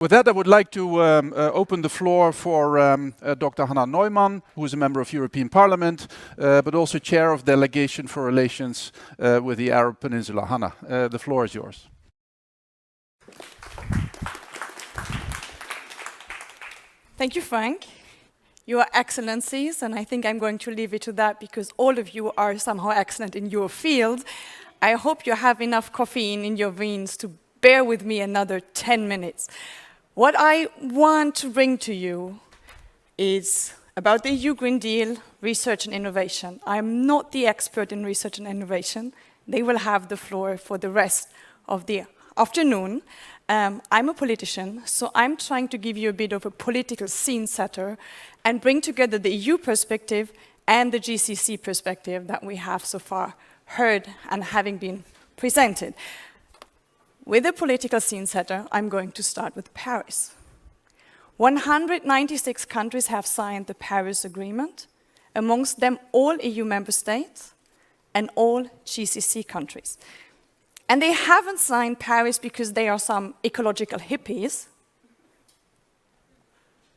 With that, I would like to open the floor for Dr. Hannah Neumann, who is a member of European Parliament, but also chair of Delegation for Relations with the Arab Peninsula. Hannah, the floor is yours. Thank you, Frank. Your Excellencies, and I think I'm going to leave it to that because all of you are somehow excellent in your field. I hope you have enough caffeine in your veins to bear with me another 10 minutes. What I want to bring to you is about the EU Green Deal, research and innovation. I'm not the expert in research and innovation. They will have the floor for the rest of the afternoon. I'm a politician, so I'm trying to give you a bit of a political scene setter and bring together the EU perspective and the GCC perspective that we have so far heard and having been presented. With a political scene setter, I'm going to start with Paris. 196 countries have signed the Paris Agreement, amongst them all EU member states and all GCC countries. And they haven't signed Paris because they are some ecological hippies,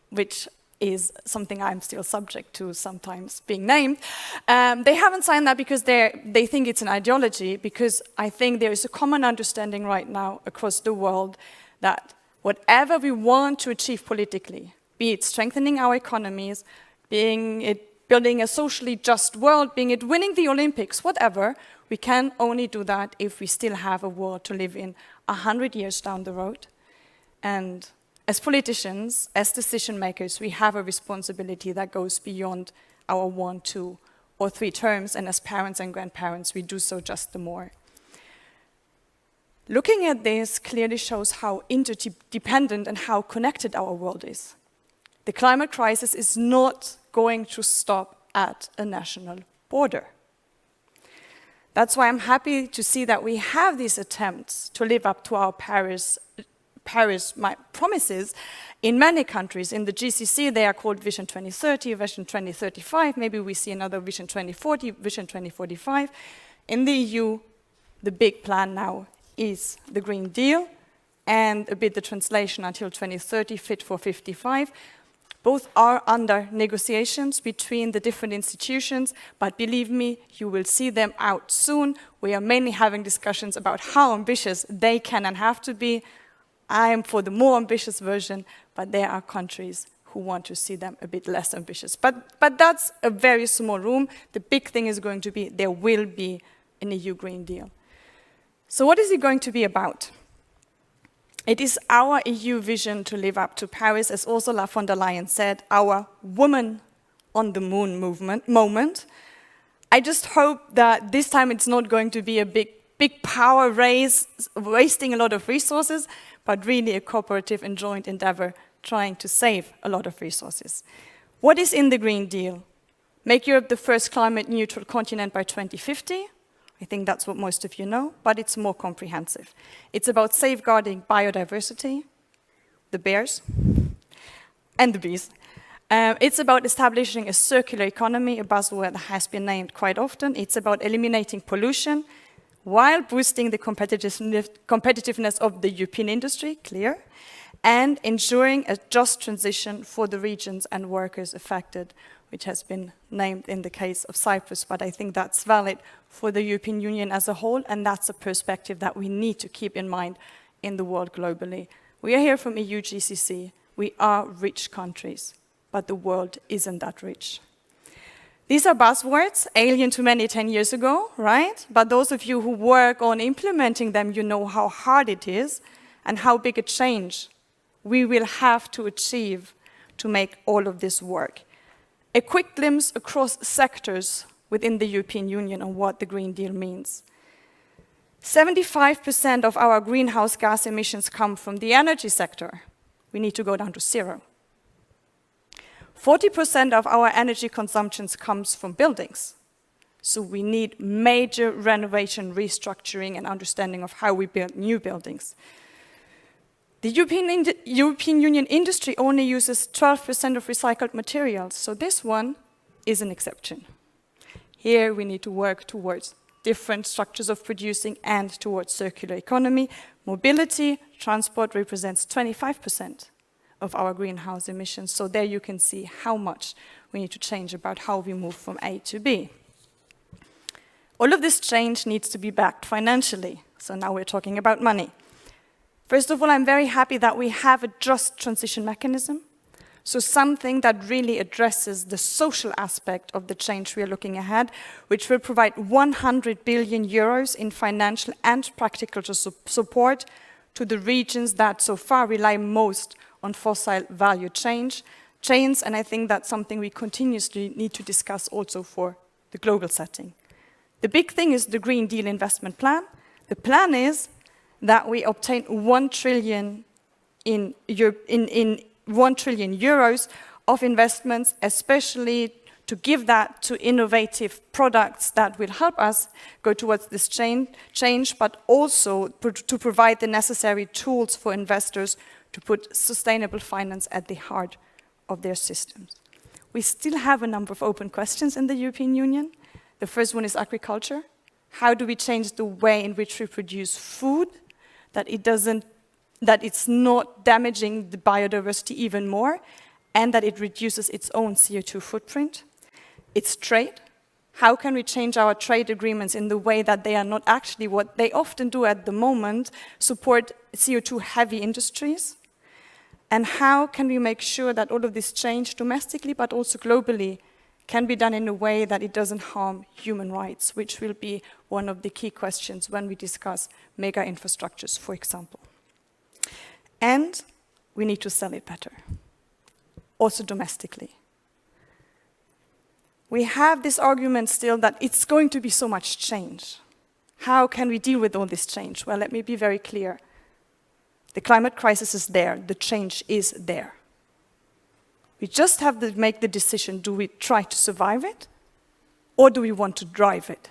which is something I'm still subject to sometimes being named. They haven't signed that because they think it's an ideology, because I think there is a common understanding right now across the world that whatever we want to achieve politically, be it strengthening our economies, being it building a socially just world, being it winning the Olympics, whatever, we can only do that if we still have a world to live in 100 years down the road. And as politicians, as decision makers, we have a responsibility that goes beyond our 1, 2, or 3 terms, and as parents and grandparents, we do so just the more. Looking at this clearly shows how interdependent and how connected our world is. The climate crisis is not going to stop at a national border. That's why I'm happy to see that we have these attempts to live up to our Paris promises in many countries. In the GCC, they are called Vision 2030, Vision 2035. Maybe we see another Vision 2040, Vision 2045. In the EU, the big plan now is the Green Deal and a bit the translation until 2030, Fit for 55. Both are under negotiations between the different institutions, but believe me, you will see them out soon. We are mainly having discussions about how ambitious they can and have to be. I am for the more ambitious version, but there are countries who want to see them a bit less ambitious. But that's a very small room. The big thing is going to be there will be an EU Green Deal. So what is it going to be about? It is our EU vision to live up to Paris, as Ursula von der Leyen said, our Woman on the Moon moment. I just hope that this time it's not going to be a big power race, wasting a lot of resources, but really a cooperative and joint endeavor trying to save a lot of resources. What is in the Green Deal? Make Europe the first climate neutral continent by 2050. I think that's what most of you know, but it's more comprehensive. It's about safeguarding biodiversity, the bears, and the bees. It's about establishing a circular economy, a buzzword that has been named quite often. It's about eliminating pollution while boosting the competitiveness of the European industry, clear, and ensuring a just transition for the regions and workers affected, which has been named in the case of Cyprus, but I think that's valid for the European Union as a whole, and that's a perspective that we need to keep in mind in the world globally. We are here from EU GCC. We are rich countries, but the world isn't that rich. These are buzzwords, alien to many 10 years ago, right? But those of you who work on implementing them, you know how hard it is and how big a change we will have to achieve to make all of this work. A quick glimpse across sectors within the European Union on what the Green Deal means. 75% of our greenhouse gas emissions come from the energy sector. We need to go down to 0. 40% of our energy consumption comes from buildings. So we need major renovation, restructuring, and understanding of how we build new buildings. The European Union industry only uses 12% of recycled materials, so this one is an exception. Here we need to work towards different structures of producing and towards circular economy. Mobility, transport represents 25% of our greenhouse emissions. So there you can see how much we need to change about how we move from A to B. All of this change needs to be backed financially. So now we're talking about money. First of all, I'm very happy that we have a just transition mechanism. So something that really addresses the social aspect of the change we are looking ahead, which will provide 100 billion euros in financial and practical support to the regions that so far rely most on fossil value chains. And I think that's something we continuously need to discuss also for the global setting. The big thing is the Green Deal investment plan. The plan is that we obtain 1 trillion in 1 trillion euros of investments, especially to give that to innovative products that will help us go towards this change, but also to provide the necessary tools for investors to put sustainable finance at the heart of their systems. We still have a number of open questions in the European Union. The first one is agriculture. How do we change the way in which we produce food, that it's not damaging the biodiversity even more, and that it reduces its own CO2 footprint? It's trade. How can we change our trade agreements in the way that they are not actually what they often do at the moment, support CO2-heavy industries? And how can we make sure that all of this change domestically, but also globally, can be done in a way that it doesn't harm human rights, which will be one of the key questions when we discuss mega infrastructures, for example. And we need to sell it better, also domestically. We have this argument still that it's going to be so much change. How can we deal with all this change? Well, let me be very clear. The climate crisis is there, the change is there. We just have to make the decision, do we try to survive it, or do we want to drive it?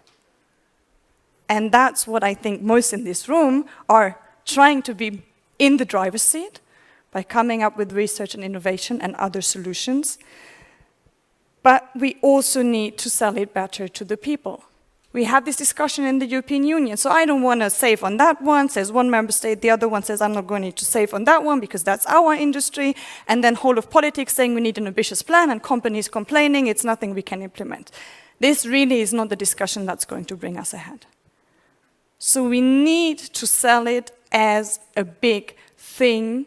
And that's what I think most in this room are trying to be in the driver's seat by coming up with research and innovation and other solutions. But we also need to sell it better to the people. We have this discussion in the European Union, so I don't want to save on that one, says one member state, the other one says I'm not going to save on that one because that's our industry, and then whole of politics saying we need an ambitious plan and companies complaining it's nothing we can implement. This really is not the discussion that's going to bring us ahead. So we need to sell it as a big thing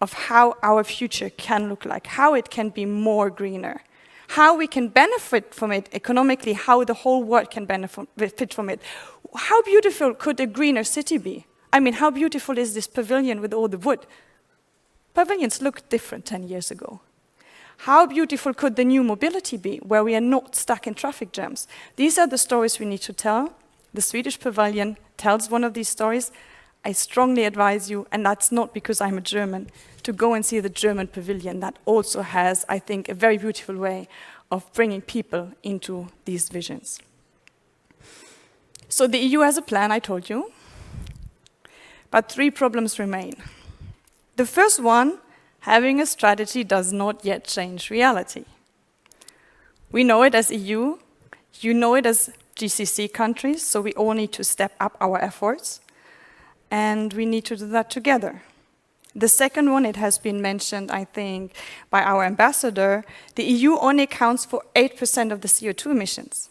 of how our future can look like, how it can be more greener, how we can benefit from it economically, how the whole world can benefit from it. How beautiful could a greener city be? I mean, how beautiful is this pavilion with all the wood? Pavilions looked different 10 years ago. How beautiful could the new mobility be, where we are not stuck in traffic jams? These are the stories we need to tell. The Swedish pavilion tells one of these stories. I strongly advise you, and that's not because I'm a German, to go and see the German pavilion that also has, I think, a very beautiful way of bringing people into these visions. So the EU has a plan, I told you, but 3 problems remain. The first one, having a strategy does not yet change reality. We know it as EU, you know it as GCC countries, so we all need to step up our efforts. And we need to do that together. The second one, it has been mentioned, I think, by our ambassador, the EU only accounts for 8% of the CO2 emissions.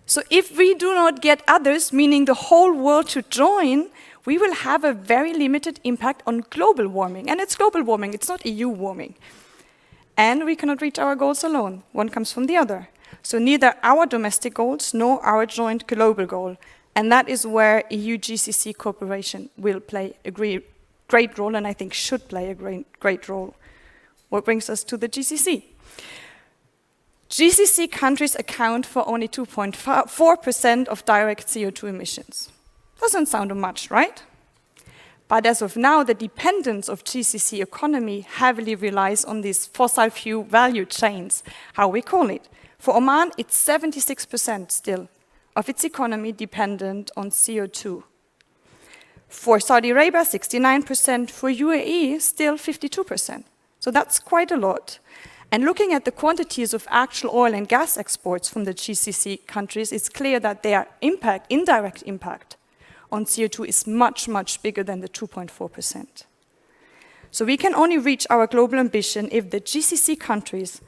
So if we do not get others, meaning the whole world to join, we will have a very limited impact on global warming. And it's global warming, it's not EU warming. And we cannot reach our goals alone. One comes from the other. So neither our domestic goals nor our joint global goal. And that is where EU-GCC cooperation will play a great role, and I think should play a great role. What brings us to the GCC? GCC countries account for only 2.4% of direct CO2 emissions. Doesn't sound much, right? But as of now, the dependence of GCC economy heavily relies on these fossil fuel value chains, how we call it. For Oman, it's 76% still of its economy dependent on CO2. For Saudi Arabia, 69%. For UAE, still 52%. So that's quite a lot. And looking at the quantities of actual oil and gas exports from the GCC countries, it's clear that their impact, indirect impact, on CO2 is much, much bigger than the 2.4%. So we can only reach our global ambition if the GCC countries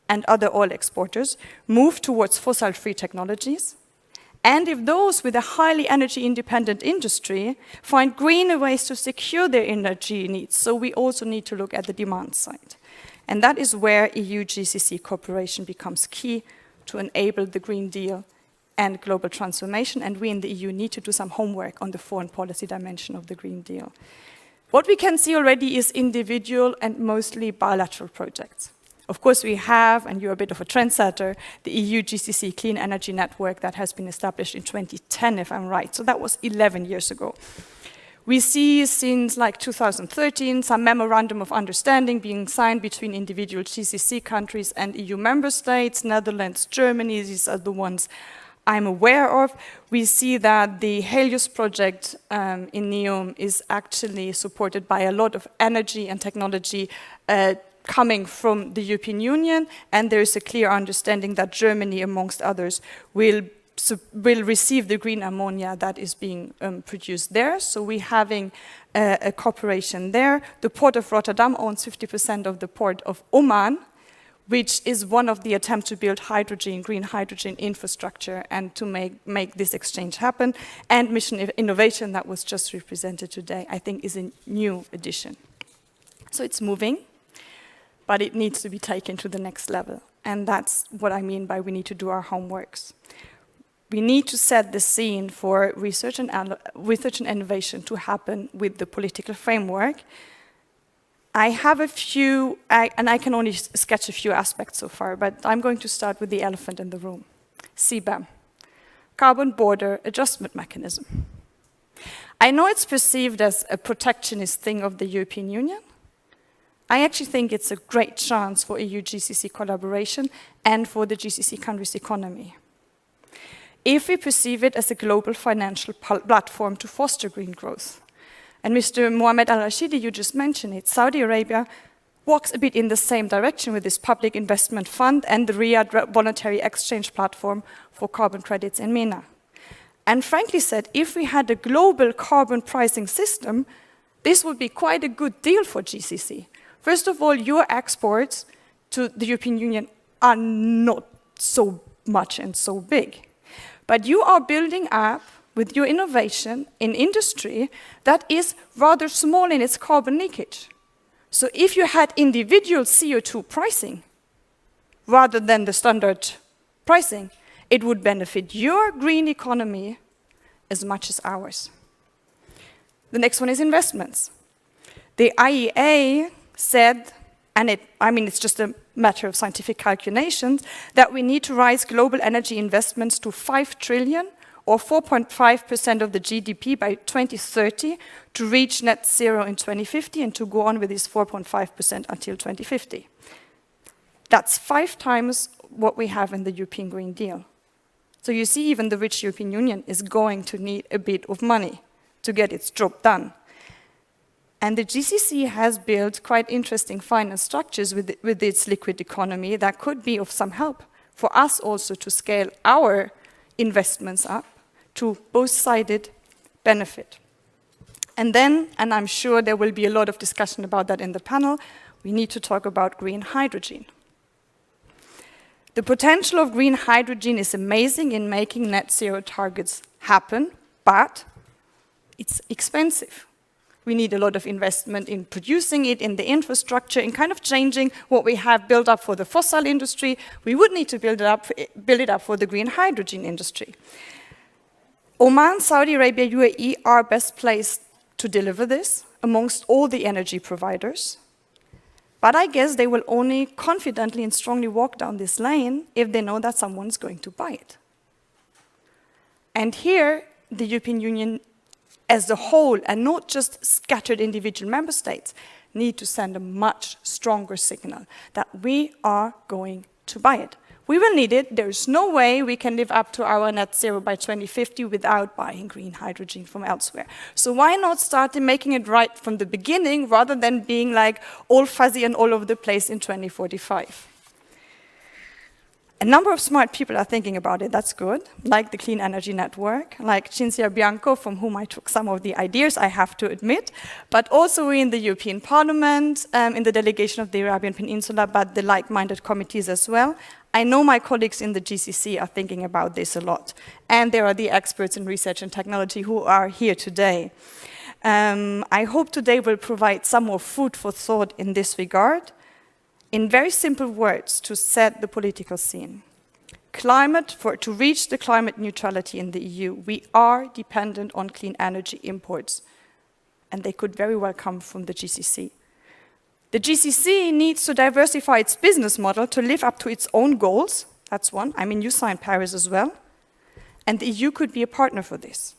and other oil exporters move towards fossil-free technologies, and if those with a highly energy-independent industry find greener ways to secure their energy needs. So we also need to look at the demand side. And that is where EU-GCC cooperation becomes key to enable the Green Deal and global transformation, and we in the EU need to do some homework on the foreign policy dimension of the Green Deal. What we can see already is individual and mostly bilateral projects. Of course, we have, and you're a bit of a trendsetter, the EU-GCC Clean Energy Network that has been established in 2010, if I'm right. So that was 11 years ago. We see since like 2013 some memorandum of understanding being signed between individual GCC countries and EU member states, Netherlands, Germany, these are the ones I'm aware of. We see that the Helios project in NEOM is actually supported by a lot of energy and technology coming from the European Union, and there is a clear understanding that Germany, amongst others, will receive the green ammonia that is being produced there. So we're having a cooperation there. The Port of Rotterdam owns 50% of the Port of Oman, which is one of the attempts to build hydrogen, green hydrogen infrastructure and to make this exchange happen. And Mission Innovation that was just represented today, I think is a new addition. So it's moving, but it needs to be taken to the next level. And that's what I mean by we need to do our homeworks. We need to set the scene for research and innovation to happen with the political framework. I have a few, and I can only sketch a few aspects so far, but I'm going to start with the elephant in the room. CBAM, Carbon Border Adjustment Mechanism. I know it's perceived as a protectionist thing of the European Union. I actually think it's a great chance for EU-GCC collaboration and for the GCC countries' economy. If we perceive it as a global financial platform to foster green growth. And Mr. Mohammed Al-Rashidi, you just mentioned it, Saudi Arabia walks a bit in the same direction with this public investment fund and the Riyadh voluntary exchange platform for carbon credits in MENA. And frankly said, if we had a global carbon pricing system, this would be quite a good deal for GCC. First of all, your exports to the European Union are not so much and so big. But you are building up, with your innovation, in industry that is rather small in its carbon leakage. So if you had individual CO2 pricing, rather than the standard pricing, it would benefit your green economy as much as ours. The next one is investments. The IEA said, and it's just a matter of scientific calculations, that we need to raise global energy investments to 5 trillion or 4.5% of the GDP by 2030 to reach net zero in 2050 and to go on with this 4.5% until 2050. That's 5 times what we have in the European Green Deal. So you see, even the rich European Union is going to need a bit of money to get its job done. And the GCC has built quite interesting finance structures with its liquid economy that could be of some help for us also to scale our investments up to both-sided benefit. And then, and I'm sure there will be a lot of discussion about that in the panel, we need to talk about green hydrogen. The potential of green hydrogen is amazing in making net zero targets happen, but it's expensive. We need a lot of investment in producing it, in the infrastructure, in kind of changing what we have built up for the fossil industry. We would need to build it up for the green hydrogen industry. Oman, Saudi Arabia, UAE are best placed to deliver this amongst all the energy providers. But I guess they will only confidently and strongly walk down this lane if they know that someone's going to buy it. And here, the European Union as a whole, and not just scattered individual member states, need to send a much stronger signal that we are going to buy it. We will need it. There is no way we can live up to our net zero by 2050 without buying green hydrogen from elsewhere. So why not start making it right from the beginning rather than being like all fuzzy and all over the place in 2045? A number of smart people are thinking about it, that's good, like the Clean Energy Network, like Cinzia Bianco, from whom I took some of the ideas, I have to admit, but also in the European Parliament, in the delegation of the Arabian Peninsula, but the like-minded committees as well. I know my colleagues in the GCC are thinking about this a lot, and there are the experts in research and technology who are here today. I hope today will provide some more food for thought in this regard. In very simple words, to set the political scene. To reach the climate neutrality in the EU, we are dependent on clean energy imports, and they could very well come from the GCC. The GCC needs to diversify its business model to live up to its own goals. That's one. I mean, you signed Paris as well. And the EU could be a partner for this.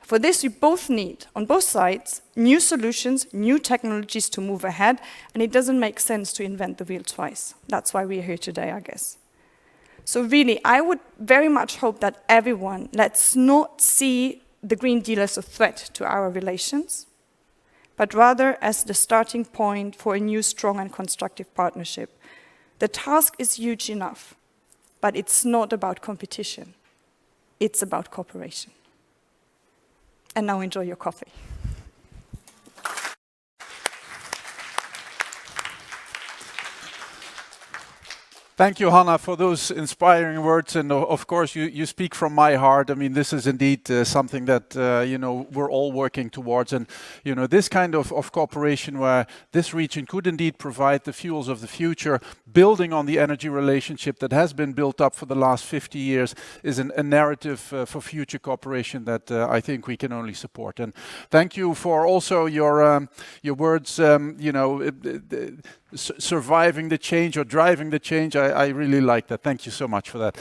For this, we both need, on both sides, new solutions, new technologies to move ahead, and it doesn't make sense to invent the wheel twice. That's why we're here today, I guess. So really, I would very much hope that everyone, let's not see the Green Deal as a threat to our relations, but rather as the starting point for a new, strong and constructive partnership. The task is huge enough, but it's not about competition. It's about cooperation. And now enjoy your coffee. Thank you, Hannah, for those inspiring words. And of course, you speak from my heart. I mean, this is indeed something that, we're all working towards. And, this kind of cooperation where this region could indeed provide the fuels of the future, building on the energy relationship that has been built up for the last 50 years, is a narrative for future cooperation that I think we can only support. And thank you for also your words, surviving the change or driving the change. I really like that. Thank you so much for that.